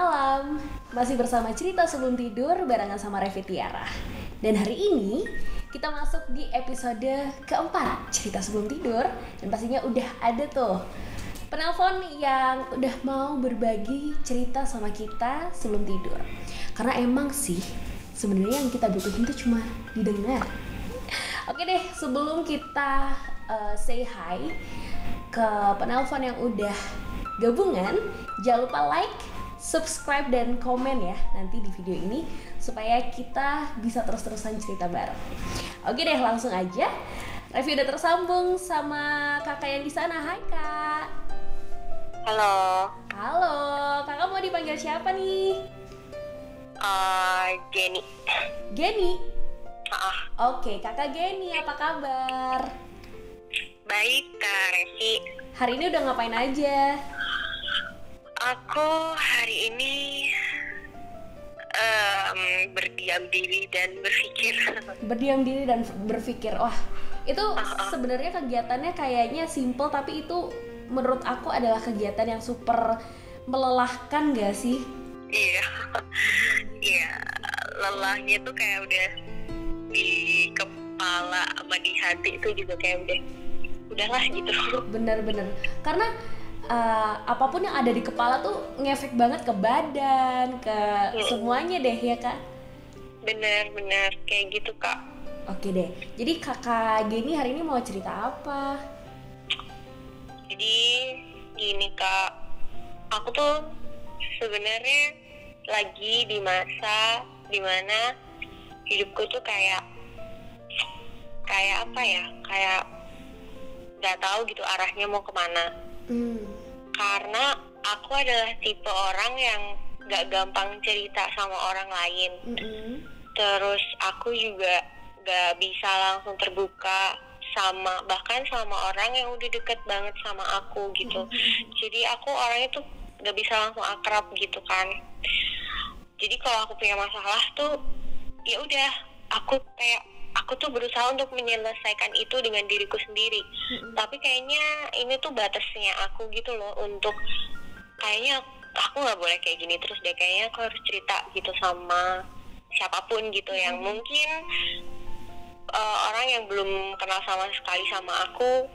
malam, masih bersama cerita sebelum tidur barengan sama Revi Tiara. Dan hari ini kita masuk di episode keempat cerita sebelum tidur. Dan pastinya udah ada tuh penelpon yang udah mau berbagi cerita sama kita sebelum tidur. Karena emang sih sebenarnya yang kita butuhin tuh cuma didengar. Oke deh, sebelum kita say hi ke penelpon yang udah gabungan, jangan lupa like, subscribe, dan komen ya nanti di video ini supaya kita bisa terus-terusan cerita bareng. Oke deh, langsung aja. Revi udah tersambung sama kakak yang di sana. Hai kak. Halo. Halo, kakak mau dipanggil siapa nih? Jenny. Geni. Oke, kakak Geni, apa kabar? Baik, Kak Revi. Hari ini udah ngapain aja? Aku hari ini berdiam diri dan berpikir. Berdiam diri dan berpikir. Wah, itu sebenarnya kegiatannya kayaknya simple, tapi itu menurut aku adalah kegiatan yang super melelahkan gak sih? Iya. Iya, lelahnya tuh kayak udah di kepala sama di hati itu juga kayak udahlah gitu. Bener-bener. Karena apapun yang ada di kepala tuh ngefek banget ke badan, ke semuanya deh ya kak. Bener kayak gitu kak. Oke deh. Jadi kakak Geni hari ini mau cerita apa? Jadi gini kak, aku tuh sebenarnya lagi di masa dimana hidupku tuh kayak apa ya, kayak nggak tahu gitu arahnya mau kemana. Karena aku adalah tipe orang yang nggak gampang cerita sama orang lain. Terus aku juga nggak bisa langsung terbuka bahkan sama orang yang udah deket banget sama aku gitu. Jadi aku orangnya tuh nggak bisa langsung akrab gitu kan. Jadi kalau aku punya masalah tuh ya udah aku tuh berusaha untuk menyelesaikan itu dengan diriku sendiri. Tapi kayaknya ini tuh batasnya aku gitu loh, untuk kayaknya aku nggak boleh kayak gini terus deh, kayaknya aku harus cerita gitu sama siapapun gitu yang mungkin orang yang belum kenal sama sekali sama aku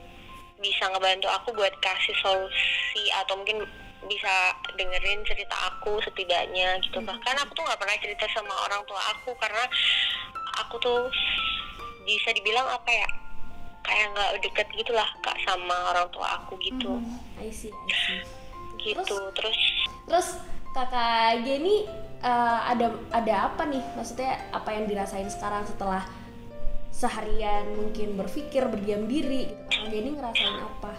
bisa ngebantu aku buat kasih solusi atau mungkin bisa dengerin cerita aku setidaknya gitu. Bahkan aku tuh nggak pernah cerita sama orang tua aku karena aku tuh bisa dibilang apa ya, kayak nggak deket gitulah kak sama orang tua aku gitu. I see. Gitu. Terus kakak Geni ada apa nih? Maksudnya apa yang dirasain sekarang setelah seharian mungkin berpikir, berdiam diri gitu. Kakak Geni ngerasain apa?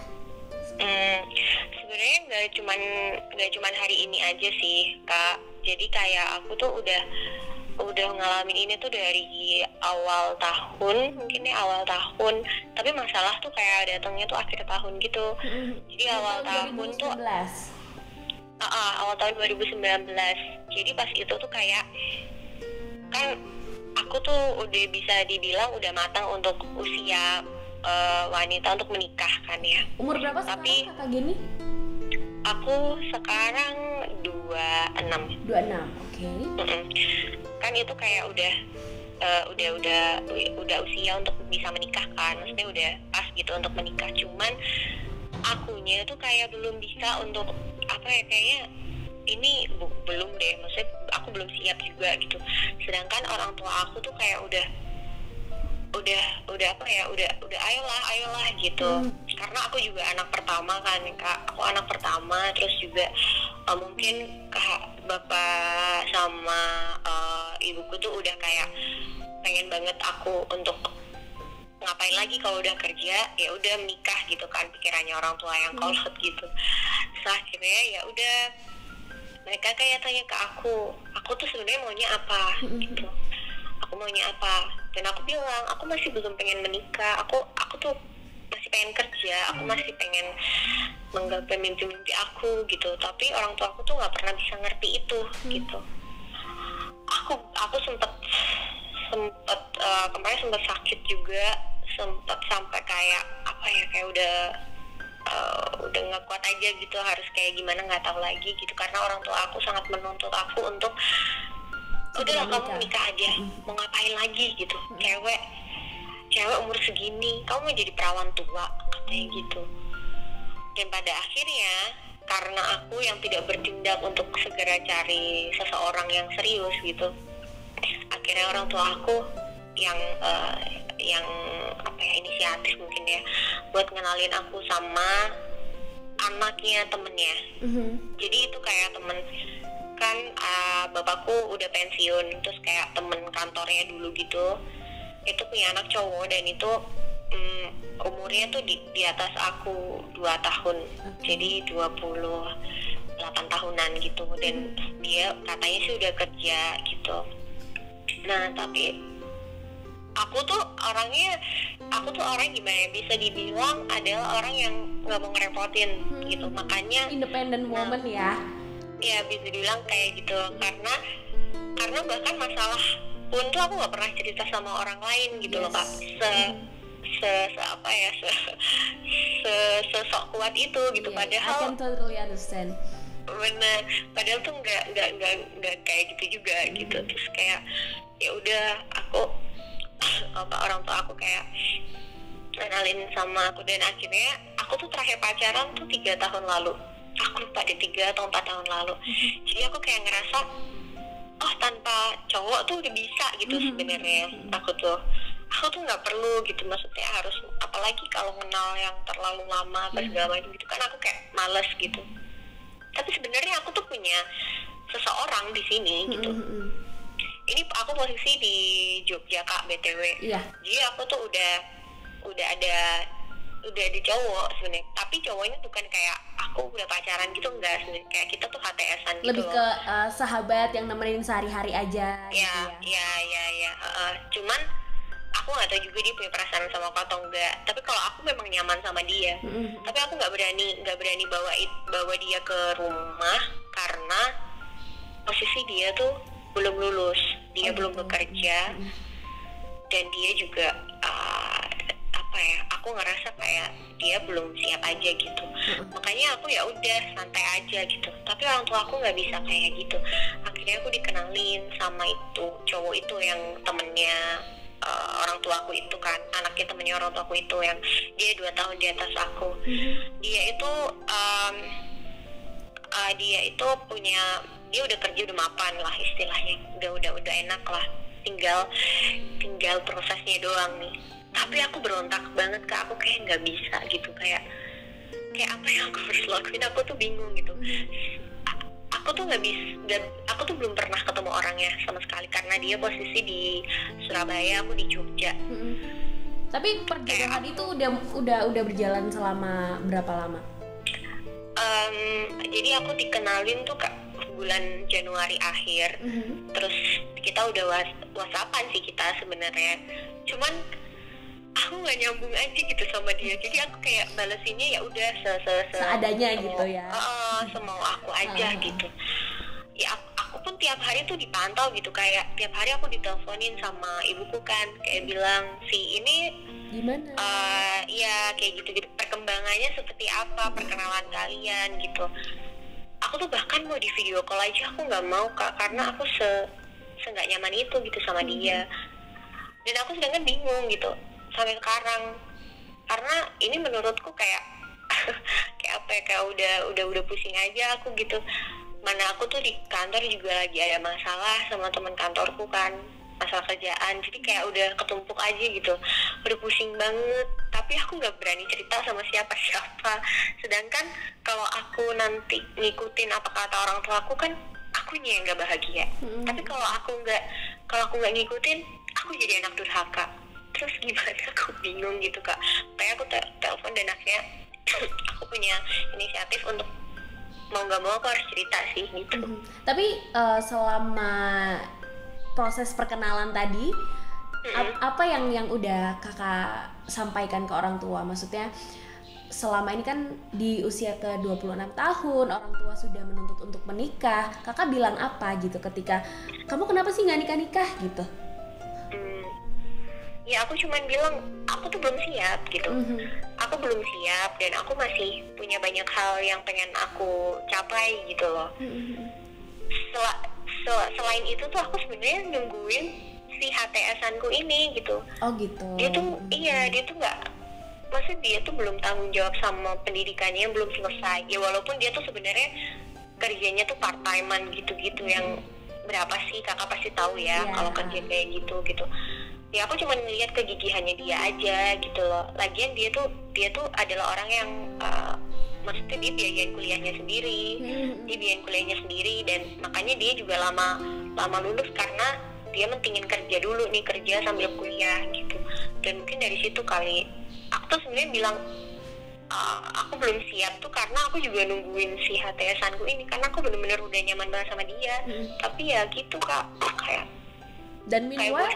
Sebenarnya nggak cuman hari ini aja sih kak. Jadi kayak aku tuh udah ngalamin ini tuh dari awal tahun, mungkin ya awal tahun. Tapi masalah tuh kayak datangnya tuh akhir tahun gitu. Jadi awal tahun 2019. Tuh awal tahun 2019. Jadi pas itu tuh kayak kan aku tuh udah bisa dibilang udah matang untuk usia wanita untuk menikah kan ya. Umur berapa sekarang kakak Geni? Aku sekarang 26. 26, oke. Kan itu kayak udah usia untuk bisa menikah kan. Maksudnya udah pas gitu untuk menikah. Cuman akunya tuh kayak belum bisa untuk apa ya, kayaknya ini belum deh. Maksudnya aku belum siap juga gitu. Sedangkan orang tua aku tuh kayak udah apa ya, udah ayolah gitu. Karena aku juga anak pertama kan kak, aku anak pertama. Terus juga mungkin bapak sama ibuku tuh udah kayak pengen banget aku untuk ngapain lagi kalau udah kerja, ya udah menikah gitu kan, pikirannya orang tua yang kolot gitu. Terus akhirnya ya udah mereka kayak tanya ke aku tuh sebenarnya maunya apa gitu. Aku maunya apa, dan aku bilang aku masih belum pengen menikah, aku tuh masih pengen kerja, aku masih pengen menggapai mimpi-mimpi aku gitu. Tapi orang tua aku tuh nggak pernah bisa ngerti itu gitu. Aku sempet kemarin sempet sakit juga, sempet sampai kayak apa ya, kayak udah udah nggak kuat aja gitu, harus kayak gimana nggak tahu lagi gitu, karena orang tua aku sangat menuntut aku untuk udahlah kamu nikah aja, mau ngapain lagi gitu, cewek umur segini kamu mau jadi perawan tua, katanya gitu. Dan pada akhirnya karena aku yang tidak bertindak untuk segera cari seseorang yang serius gitu, akhirnya orang tua aku yang inisiatif mungkin ya buat ngenalin aku sama anaknya temennya. Jadi itu kayak temen kan, bapakku udah pensiun, terus kayak temen kantornya dulu gitu itu punya anak cowok, dan itu umurnya tuh di atas aku 2 tahun, jadi 28 tahunan gitu, dan dia katanya sih udah kerja gitu. Nah tapi aku tuh orang gimana ya, bisa dibilang adalah orang yang nggak mau ngerepotin gitu, makanya independent woman ya bisa dibilang kayak gitu, karena bahkan masalah pun tuh aku nggak pernah cerita sama orang lain gitu loh Kak, sok kuat itu gitu, padahal I can totally understand. Bener, padahal tuh nggak kayak gitu juga gitu. Terus kayak ya udah aku orang tua aku kayak kenalin sama aku, dan akhirnya aku tuh terakhir pacaran tuh 3 tahun lalu, aku lupa deh 3 atau 4 tahun lalu. Jadi aku kayak ngerasa tanpa cowok tuh udah bisa gitu sebenarnya. Aku tuh nggak perlu gitu, maksudnya harus, apalagi kalau kenal yang terlalu lama apa segala macam gitu kan, aku kayak males gitu. Tapi sebenarnya aku tuh punya seseorang di sini gitu. Ini aku posisi di Jogja Kak, BTW. Jadi aku tuh udah ada cowok sebenarnya, tapi cowoknya bukan kayak aku udah pacaran gitu, enggak, sebenarnya kayak kita tuh HTS-an gitu. Lebih ke sahabat yang nemenin sehari-hari aja. Cuman aku nggak tahu juga dia punya perasaan sama aku atau enggak. Tapi kalau aku memang nyaman sama dia, tapi aku nggak berani bawa dia ke rumah karena posisi dia tuh belum lulus, dia belum bekerja, dan dia juga aku ngerasa kayak dia belum siap aja gitu. Makanya aku ya udah santai aja gitu. Tapi orang tua aku nggak bisa kayak gitu. Akhirnya aku dikenalin sama itu cowok itu yang temennya orang tua aku itu kan, anaknya temennya orang tua aku itu, yang dia 2 tahun di atas aku. Dia itu punya, dia udah kerja, udah mapan lah istilahnya, udah enak lah, tinggal prosesnya doang nih. Tapi aku berontak banget Kak, aku kayak nggak bisa gitu, kayak apa yang aku harus lakuin, aku tuh bingung gitu. Aku tuh aku tuh belum pernah ketemu orangnya sama sekali, karena dia posisi di Surabaya, aku di Jogja. Tapi perjalanan itu udah berjalan selama berapa lama? Jadi aku dikenalin tuh Kak bulan Januari akhir. Terus kita udah WhatsAppan sih kita sebenarnya, cuman aku nggak nyambung aja gitu sama dia. Jadi aku kayak balesinnya ya udah seadanya gitu ya. Semau aku aja gitu. Ya aku pun tiap hari tuh dipantau gitu, kayak tiap hari aku diteleponin sama ibuku kan, kayak bilang si ini gimana? Ya kayak gitu perkembangannya seperti apa, perkenalan kalian gitu. Aku tuh bahkan mau di video call aja aku nggak mau Kak, karena aku nggak nyaman itu gitu sama dia. Dan aku sedangkan bingung gitu sampai sekarang, karena ini menurutku kayak kayak udah pusing aja aku gitu. Mana aku tuh di kantor juga lagi ada masalah sama teman kantorku kan, masalah kerjaan, jadi kayak udah ketumpuk aja gitu, udah pusing banget. Tapi aku nggak berani cerita sama siapa-siapa. Sedangkan kalau aku nanti ngikutin apa kata orang tua aku kan, akunya yang nggak bahagia. Tapi kalau aku nggak ngikutin, aku jadi anak durhaka. Terus gimana, aku bingung gitu Kak. Kayak aku telepon, dan akhirnya aku punya inisiatif untuk mau nggak mau aku harus cerita sih gitu. Tapi selama proses perkenalan tadi, apa yang udah Kakak sampaikan ke orang tua? Maksudnya selama ini kan di usia ke 26 tahun orang tua sudah menuntut untuk menikah, Kakak bilang apa gitu ketika kamu kenapa sih nggak nikah gitu? Ya aku cuman bilang aku tuh belum siap gitu. aku belum siap dan aku masih punya banyak hal yang pengen aku capai gitu loh. Selain itu tuh aku sebenarnya nungguin si HTS-anku ini gitu. Oh gitu. Dia tuh dia tuh nggak, maksudnya dia tuh belum tanggung jawab sama pendidikannya, belum selesai. Ya walaupun dia tuh sebenarnya kerjanya tuh part timean gitu-gitu yang berapa sih kakak pasti tahu ya kalau kerja kayak gitu. Ya aku cuma ngeliat kegigihannya dia aja gitu loh. Lagian dia tuh adalah orang yang maksudnya dia biayain kuliahnya sendiri, dan makanya dia juga lama lulus karena dia mentingin kerja dulu nih, kerja sambil kuliah gitu. Dan mungkin dari situ kali aku tuh sebenarnya bilang aku belum siap tuh karena aku juga nungguin si HTS-anku ini, karena aku bener-bener udah nyaman banget sama dia. Tapi ya gitu kak, kayak dan meanwhile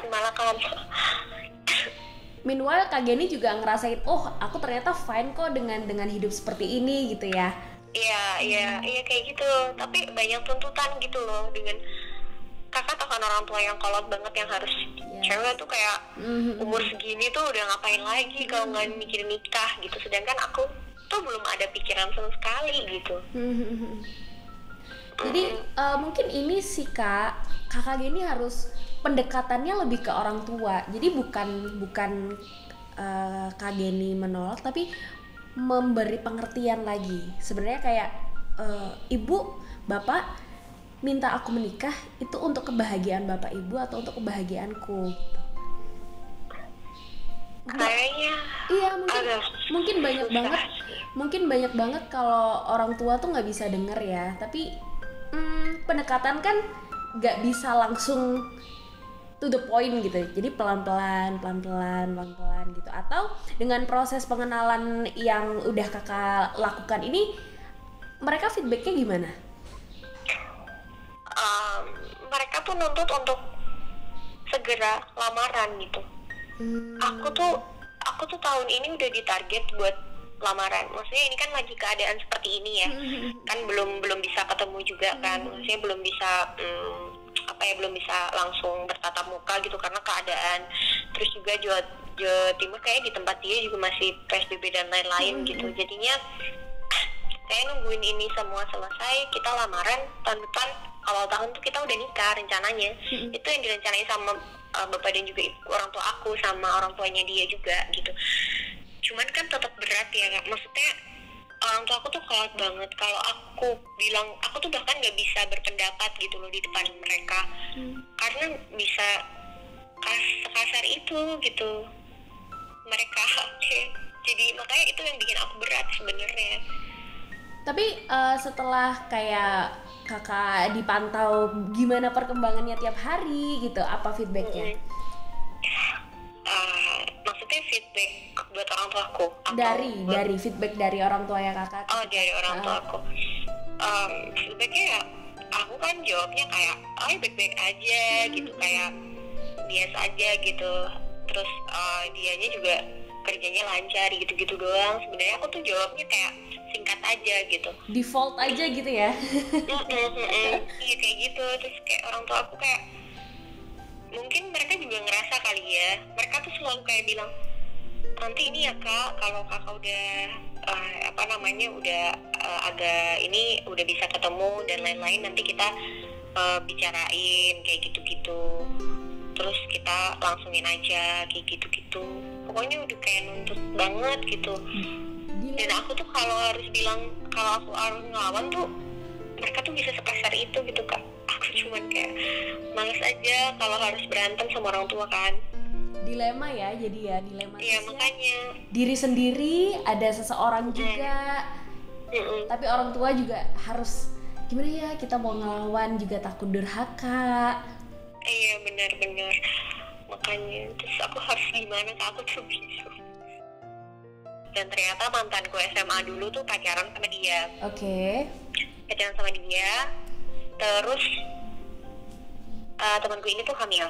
Kak Geni juga ngerasain, oh aku ternyata fine kok dengan hidup seperti ini gitu ya. Iya kayak gitu. Tapi banyak tuntutan gitu loh, dengan kakak tau kan orang tua yang kolot banget, yang harus cewek tuh kayak umur segini tuh udah ngapain lagi kalau nggak mikir nikah gitu. Sedangkan aku tuh belum ada pikiran sama sekali gitu. Jadi mungkin ini sih kakak Geni harus pendekatannya lebih ke orang tua. Jadi bukan Kak Geni menolak, tapi memberi pengertian lagi. Sebenarnya kayak ibu, bapak minta aku menikah itu untuk kebahagiaan bapak ibu atau untuk kebahagiaanku gitu. Kayaknya iya, mungkin banyak banget kalau orang tua tuh nggak bisa denger ya. Tapi pendekatan kan nggak bisa langsung to the point gitu, jadi pelan-pelan gitu. Atau dengan proses pengenalan yang udah kakak lakukan ini, mereka feedbacknya gimana? Mereka tuh nuntut untuk segera lamaran gitu. Aku tuh tahun ini udah ditarget buat lamaran. Maksudnya ini kan lagi keadaan seperti ini ya, kan belum bisa ketemu juga kan. Maksudnya belum bisa langsung bertatap muka gitu karena keadaan. Terus juga Jawa Timur kayak di tempat dia juga masih PSBB dan lain-lain gitu. Jadinya saya nungguin ini semua selesai, kita lamaran tahun depan awal tahun tuh kita udah nikah rencananya. Itu yang direncanain sama bapak dan juga orang tua aku sama orang tuanya dia juga gitu. Cuman kan tetap berat ya, maksudnya orang tua aku tuh kolot banget. Kalau aku bilang, aku tuh bahkan nggak bisa berpendapat gitu loh di depan mereka, karena bisa kasar itu gitu mereka. Jadi makanya itu yang bikin aku berat sebenarnya. Tapi setelah kayak kakak dipantau gimana perkembangannya tiap hari gitu, apa feedbacknya? Maksudnya feedback buat orang tua aku? Dari feedback dari orang tua ya kakak? Oh, dari orang tua aku. Feedbacknya ya, aku kan jawabnya kayak, oh baik-baik aja gitu, kayak biasa aja gitu. Terus dianya juga kerjanya lancar gitu-gitu doang. Sebenarnya aku tuh jawabnya kayak singkat aja gitu. Default aja gitu ya? Iya kayak gitu. Terus kayak orang tua aku kayak, mungkin mereka juga ngerasa kali ya, mereka tuh selalu kayak bilang, nanti ini ya kak, kalau kakak udah udah agak ini udah bisa ketemu dan lain-lain, nanti kita bicarain kayak gitu-gitu, terus kita langsungin aja kayak gitu-gitu. Pokoknya udah kayak nuntut banget gitu. Dan aku tuh kalau harus bilang, kalau aku harus ngelawan tuh, mereka tuh bisa sekasar itu gitu kak. Aku cuman kayak males aja kalau harus berantem sama orang tua kan. Dilema ya, jadi ya dilema. Iya makanya. Diri sendiri, ada seseorang juga. Tapi orang tua juga harus, gimana ya, kita mau ngelawan juga takut durhaka. Iya benar-benar. Makanya terus aku harus gimana, aku tuh bingung. Dan ternyata mantanku SMA dulu tuh pacaran sama dia. Oke. Pacaran sama dia. Terus temanku ini tuh hamil.